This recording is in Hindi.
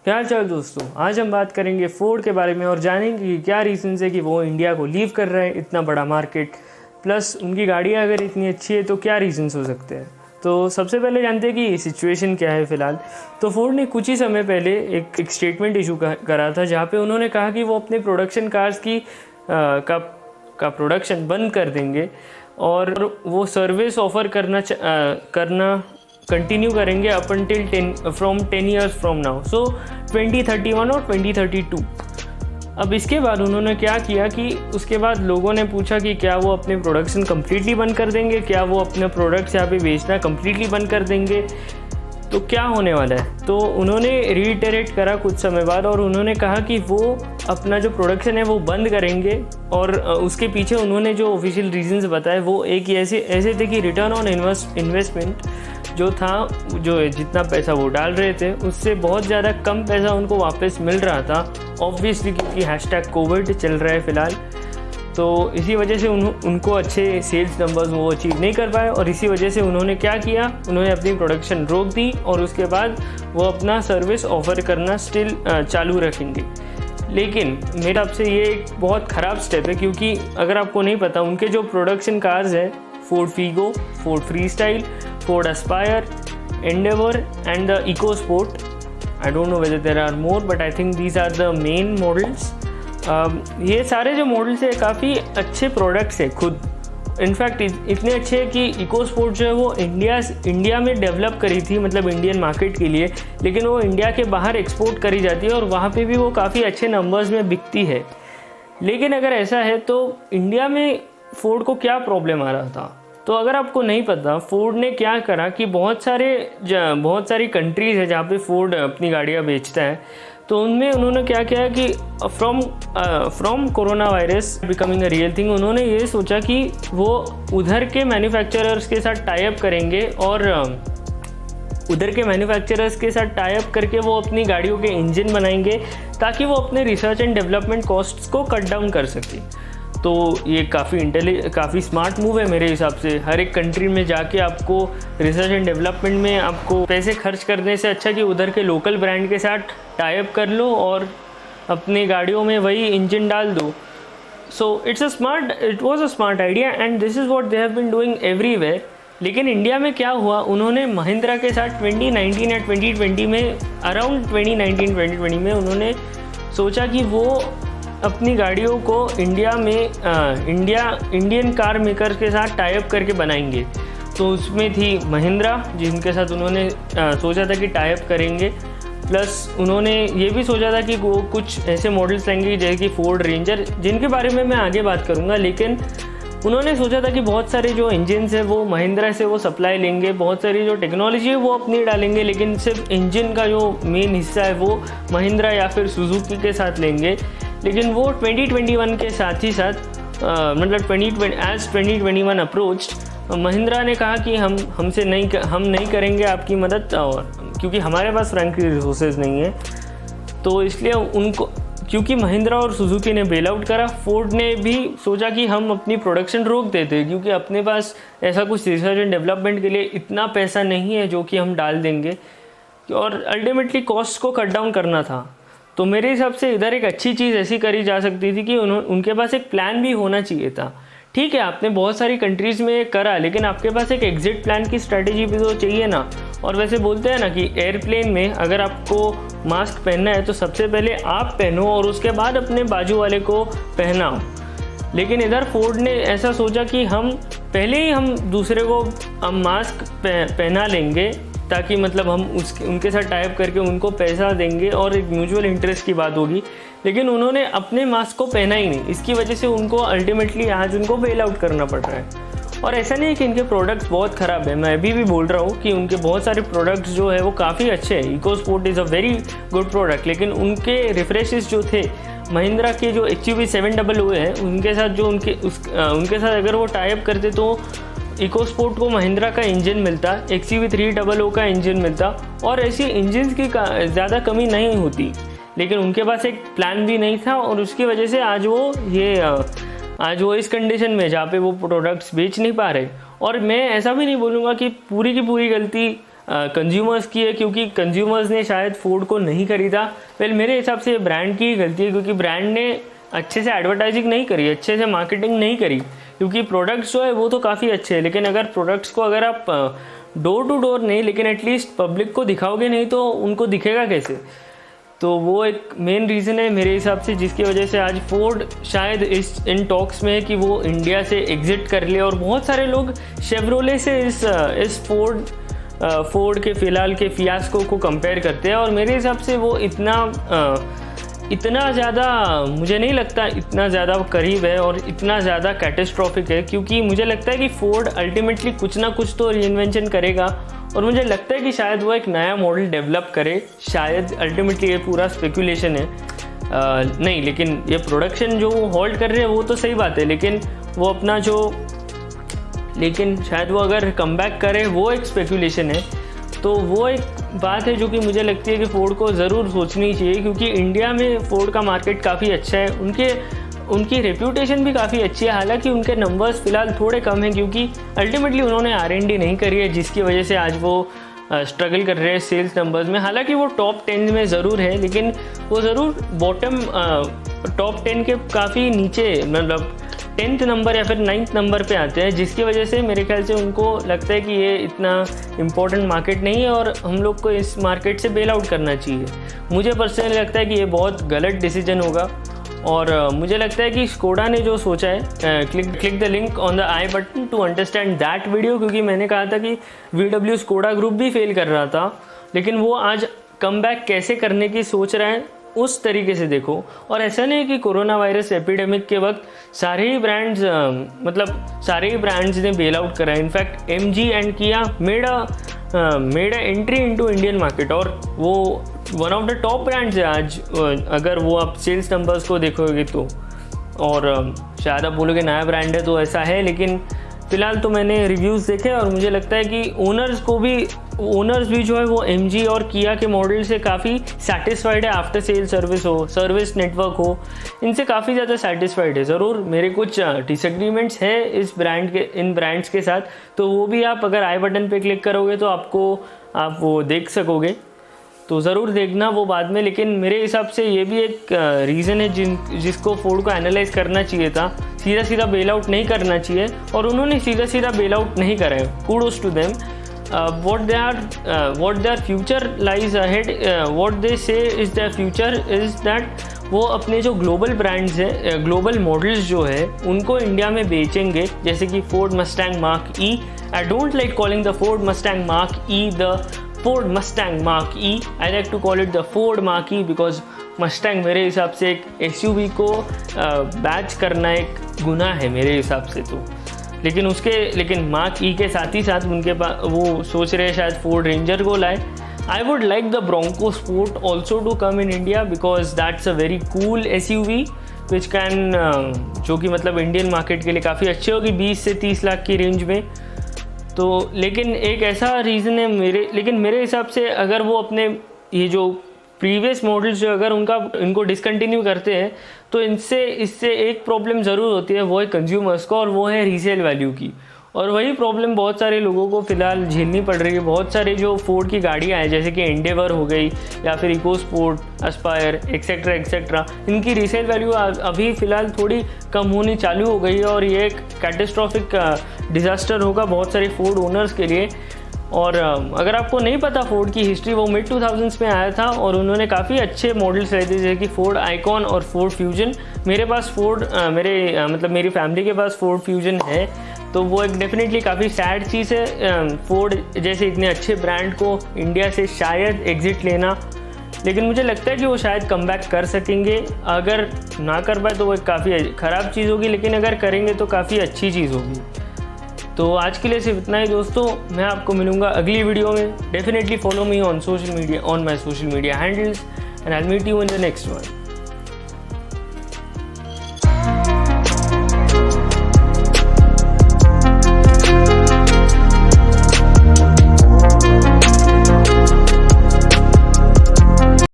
क्या हाल चाल दोस्तों। आज हम बात करेंगे फोर्ड के बारे में और जानेंगे कि क्या रीज़न है कि वो इंडिया को लीव कर रहे हैं, इतना बड़ा मार्केट, प्लस उनकी गाड़ियाँ अगर इतनी अच्छी है तो क्या रीजंस हो सकते हैं। तो सबसे पहले जानते हैं कि सिचुएशन क्या है फ़िलहाल। तो फोर्ड ने कुछ ही समय पहले एक स्टेटमेंट इशू करा था जहाँ पे उन्होंने कहा कि वो अपने प्रोडक्शन कार्स की का प्रोडक्शन बंद कर देंगे और वो सर्विस ऑफ़र करना कंटिन्यू करेंगे up until 10 years from now, so 2031 और 2032। अब इसके बाद उन्होंने क्या किया कि उसके बाद लोगों ने पूछा कि क्या वो अपने प्रोडक्शन कम्प्लीटली बंद कर देंगे, क्या वो अपने प्रोडक्ट्स यहाँ पे बेचना कम्प्लीटली बंद कर देंगे, तो क्या होने वाला है। तो उन्होंने रीइटरेट करा कुछ समय बाद और उन्होंने कहा कि वो अपना जो प्रोडक्शन है वो बंद करेंगे। और उसके पीछे उन्होंने जो ऑफिशियल रीजंस बताए वो एक ही ऐसे थे कि रिटर्न ऑन इन्वेस्टमेंट जो था, जो जितना पैसा वो डाल रहे थे उससे बहुत ज़्यादा कम पैसा उनको वापस मिल रहा था, ऑब्वियसली क्योंकि #कोविड चल रहा है फ़िलहाल। तो इसी वजह से उनको अच्छे सेल्स नंबर्स वो अचीव नहीं कर पाए और इसी वजह से उन्होंने क्या किया, उन्होंने अपनी प्रोडक्शन रोक दी और उसके बाद वो अपना सर्विस ऑफ़र करना स्टिल चालू रखेंगे। लेकिन मेरे हिसाब से ये एक बहुत ख़राब स्टेप है, क्योंकि अगर आपको नहीं पता उनके जो प्रोडक्शन कार्स हैं Ford Figo, Ford Freestyle, Ford Aspire, Endeavour and the EcoSport, I don't know whether there are more but I think these are the main models. ये सारे जो मॉडल्स है काफ़ी अच्छे प्रोडक्ट्स है खुद, इनफैक्ट इतने अच्छे हैं कि इको स्पोर्ट जो है वो इंडिया में डेवलप करी थी, मतलब इंडियन मार्केट के लिए, लेकिन वो इंडिया के बाहर एक्सपोर्ट करी जाती है और वहाँ पे भी वो काफ़ी अच्छे नंबर्स में बिकती है। लेकिन अगर ऐसा है तो इंडिया में फोर्ड को क्या प्रॉब्लम आ रहा था, तो अगर आपको नहीं पता फोर्ड ने क्या करा कि बहुत सारी कंट्रीज़ है जहाँ पे फोर्ड अपनी गाड़ियाँ बेचता है, तो उनमें उन्होंने क्या किया कि from corona virus becoming a real thing, उन्होंने ये सोचा कि वो उधर के मैन्युफैक्चरर्स के साथ टाई अप करेंगे और उधर के मैन्युफैक्चरर्स के साथ टाई अप करके वो अपनी गाड़ियों के इंजन बनाएंगे ताकि वो अपने रिसर्च एंड डेवलपमेंट कॉस्ट्स को कट डाउन कर सकें। तो ये काफ़ी स्मार्ट मूव है मेरे हिसाब से। हर एक कंट्री में जाके आपको रिसर्च एंड डेवलपमेंट में आपको पैसे खर्च करने से अच्छा कि उधर के लोकल ब्रांड के साथ टाई अप कर लो और अपनी गाड़ियों में वही इंजन डाल दो। So it was a smart idea and this is what they have been doing everywhere. लेकिन इंडिया में क्या हुआ, उन्होंने महिंद्रा के साथ 2019 या 2020 में, अराउंड 2019-2020 में उन्होंने सोचा कि वो अपनी गाड़ियों को इंडियन कार मेकर के साथ टाई अप करके बनाएंगे। तो उसमें थी महिंद्रा जिनके साथ उन्होंने सोचा था कि टाई अप करेंगे, प्लस उन्होंने ये भी सोचा था कि वो कुछ ऐसे मॉडल्स लेंगे जैसे कि फोर्ड रेंजर, जिनके बारे में मैं आगे बात करूँगा। लेकिन उन्होंने सोचा था कि बहुत सारे जो इंजन्स है वो महिंद्रा से वो सप्लाई लेंगे, बहुत सारी जो टेक्नोलॉजी है वो अपनी डालेंगे, लेकिन सिर्फ इंजन का जो मेन हिस्सा है वो महिंद्रा या फिर सुजुकी के साथ लेंगे। लेकिन वो 2021 के साथ ही साथ मतलब 2021 अप्रोच, महिंद्रा ने कहा कि हम नहीं करेंगे आपकी मदद, और क्योंकि हमारे पास फ्रैंकली रिसोर्सेज नहीं है। तो इसलिए उनको, क्योंकि महिंद्रा और सुजुकी ने बेल आउट करा, फोर्ड ने भी सोचा कि हम अपनी प्रोडक्शन रोक देते हैं, क्योंकि अपने पास ऐसा कुछ रिसर्च एंड डेवलपमेंट के लिए इतना पैसा नहीं है जो कि हम डाल देंगे, और अल्टीमेटली कॉस्ट को कट डाउन करना था। तो मेरे हिसाब से इधर एक अच्छी चीज़ ऐसी करी जा सकती थी कि उनके पास एक प्लान भी होना चाहिए था। ठीक है, आपने बहुत सारी कंट्रीज़ में करा, लेकिन आपके पास एक एग्जिट प्लान की स्ट्रैटेजी भी तो चाहिए ना। और वैसे बोलते हैं ना कि एयरप्लेन में अगर आपको मास्क पहनना है तो सबसे पहले आप पहनो और उसके बाद अपने बाजू वाले को पहनाओ। लेकिन इधर फोर्ड ने ऐसा सोचा कि हम दूसरे को मास्क पहना लेंगे, ताकि मतलब हम उनके साथ टाई अप करके उनको पैसा देंगे और एक म्यूचुअल इंटरेस्ट की बात होगी। लेकिन उन्होंने अपने मास्क को पहना ही नहीं, इसकी वजह से उनको अल्टीमेटली आज उनको बेल आउट करना पड़ रहा है। और ऐसा नहीं है कि इनके प्रोडक्ट्स बहुत ख़राब है, मैं अभी भी बोल रहा हूँ कि उनके बहुत सारे प्रोडक्ट्स जो है वो काफ़ी अच्छे हैं। EcoSport is a very good product, लेकिन उनके रिफ्रेशेस जो थे, महिंद्रा के जो XUV 700 है उनके साथ जो उनके साथ अगर वो टाई अप करते तो इको स्पोर्ट को महिंद्रा का इंजन मिलता, XUV 300 का इंजन मिलता और ऐसी इंजन की ज़्यादा कमी नहीं होती। लेकिन उनके पास एक प्लान भी नहीं था और उसकी वजह से आज वो इस कंडीशन में जहाँ पे वो प्रोडक्ट्स बेच नहीं पा रहे। और मैं ऐसा भी नहीं बोलूँगा कि पूरी की पूरी गलती कंज्यूमर्स की है, क्योंकि कंज्यूमर्स ने शायद फोर्ड को नहीं खरीदा। वेल मेरे हिसाब से ब्रांड की ही गलती है, क्योंकि ब्रांड ने अच्छे से एडवर्टाइजिंग नहीं करी, अच्छे से मार्केटिंग नहीं करी, क्योंकि प्रोडक्ट्स जो है वो तो काफ़ी अच्छे हैं, लेकिन अगर प्रोडक्ट्स को अगर आप डोर टू डोर नहीं लेकिन एटलीस्ट पब्लिक को दिखाओगे नहीं तो उनको दिखेगा कैसे। तो वो एक मेन रीज़न है मेरे हिसाब से, जिसकी वजह से आज फोर्ड शायद इन टॉक्स में है कि वो इंडिया से एग्ज़िट कर ले। और बहुत सारे लोग शेवरोले से इस फोर्ड के फ़िलहाल के फियास्को को कंपेयर करते हैं, और मेरे हिसाब से वो इतना ज़्यादा मुझे नहीं लगता इतना ज़्यादा करीब है और इतना ज़्यादा कैटेस्ट्रॉफिक है, क्योंकि मुझे लगता है कि फोर्ड अल्टीमेटली कुछ ना कुछ तो रीइन्वेंशन करेगा, और मुझे लगता है कि शायद वो एक नया मॉडल डेवलप करे, शायद अल्टीमेटली ये पूरा स्पेकुलेशन है। नहीं, लेकिन ये प्रोडक्शन जो वो होल्ड कर रहे हैं वो तो सही बात है, लेकिन वो अपना लेकिन शायद वो अगर कमबैक करे वो एक स्पेकुलेशन है। तो वो एक बात है जो कि मुझे लगती है कि फोर्ड को ज़रूर सोचनी चाहिए, क्योंकि इंडिया में फोर्ड का मार्केट काफ़ी अच्छा है, उनकी रेप्यूटेशन भी काफ़ी अच्छी है। हालांकि उनके नंबर्स फ़िलहाल थोड़े कम हैं, क्योंकि अल्टीमेटली उन्होंने R&D नहीं करी है, जिसकी वजह से आज वो स्ट्रगल कर रहे हैं सेल्स नंबर्स में। हालांकि वो टॉप 10 में ज़रूर है, लेकिन वो ज़रूर बॉटम टॉप 10 के काफ़ी नीचे, मतलब 10th नंबर या फिर 9th नंबर पे आते हैं, जिसकी वजह से मेरे ख्याल से उनको लगता है कि ये इतना इम्पोर्टेंट मार्केट नहीं है और हम लोग को इस मार्केट से बेल आउट करना चाहिए। मुझे पर्सनली लगता है कि ये बहुत गलत डिसीजन होगा, और मुझे लगता है कि स्कोडा ने जो सोचा है, click the link on the I button to understand that video, क्योंकि मैंने कहा था कि VW स्कोडा ग्रुप भी फेल कर रहा था, लेकिन वो आज कमबैक कैसे करने की सोच रहे हैं उस तरीके से देखो। और ऐसा नहीं है कि कोरोना वायरस एपिडेमिक के वक्त सारे ही ब्रांड्स ने बेल आउट करा। इनफैक्ट MG एंड किया made a entry into Indian market, और वो one of the top brands है आज, अगर वो आप सेल्स नंबर्स को देखोगे तो। और शायद आप बोलोगे नया ब्रांड है तो ऐसा है, लेकिन फ़िलहाल तो मैंने रिव्यूज़ देखे और मुझे लगता है कि ओनर्स भी जो है वो MG और किया के मॉडल से काफ़ी सेटिस्फाइड है। आफ्टर सेल सर्विस नेटवर्क हो, इनसे काफ़ी ज़्यादा सेटिस्फाइड है। ज़रूर मेरे कुछ डिसएग्रीमेंट्स है इन ब्रांड्स के साथ, तो वो भी आप अगर आई बटन पे क्लिक करोगे तो आप वो देख सकोगे, तो ज़रूर देखना वो बाद में। लेकिन मेरे हिसाब से ये भी एक रीज़न है जिसको फोर्ड को एनालाइज करना चाहिए था। सीधा बेल आउट नहीं करना चाहिए, और उन्होंने सीधा बेल आउट नहीं करा है। Kudos to them. what their future lies ahead, what they say is their future is that वो अपने जो ग्लोबल ब्रांड्स है, ग्लोबल मॉडल्स जो है उनको इंडिया में बेचेंगे, जैसे कि Ford Mustang mark E. I don't like calling the Ford Mustang mark E the Ford Mustang mark E, I like to call it the Ford mark E, because Mustang मेरे हिसाब से एक SUV को बैच करना एक गुनाह है मेरे हिसाब से तो। लेकिन मार्क ई के साथ ही साथ उनके पास वो सोच रहे हैं शायद फोर्ड रेंजर को लाए। I would like the Bronco Sport also to come in India, because that's a very cool SUV which can, जो कि मतलब इंडियन मार्केट के लिए काफ़ी अच्छी होगी 20 से 30 लाख की रेंज में। तो लेकिन एक ऐसा रीज़न है मेरे हिसाब से, अगर वो अपने ये जो प्रीवियस मॉडल्स जो अगर इनको डिसकंटिन्यू करते हैं तो इससे एक प्रॉब्लम ज़रूर होती है, वो है कंज्यूमर्स को, और वो है रीसेल वैल्यू की। और वही प्रॉब्लम बहुत सारे लोगों को फ़िलहाल झेलनी पड़ रही है। बहुत सारे जो फोर्ड की गाड़ियाँ हैं, जैसे कि एंडेवर हो गई या फिर इको स्पोर्ट, एस्पायर एक्सेट्रा, इनकी रीसेल वैल्यू अभी फ़िलहाल थोड़ी कम होनी चालू हो गई है, और ये एक कैटेस्ट्रॉफिक डिज़ास्टर होगा बहुत सारे फोर्ड ओनर्स के लिए। और अगर आपको नहीं पता फोर्ड की हिस्ट्री, वो मिड 2000s में आया था और उन्होंने काफ़ी अच्छे मॉडल्स लाए थे, जैसे कि फोर्ड आइकॉन और फोर्ड फ्यूजन। मेरे पास मेरी फैमिली के पास फोर्ड फ्यूजन है, तो वो एक डेफिनेटली काफ़ी सैड चीज़ है फोर्ड जैसे इतने अच्छे ब्रांड को इंडिया से शायद एग्ज़िट लेना। लेकिन मुझे लगता है कि वो शायद कमबैक कर सकेंगे। अगर ना कर पाए तो वो काफ़ी ख़राब चीज़ होगी, लेकिन अगर करेंगे तो काफ़ी अच्छी चीज़ होगी। तो आज के लिए सिर्फ इतना ही दोस्तों, मैं आपको मिलूंगा अगली वीडियो में। Definitely follow me on my social media handles, and I will meet you in the next one.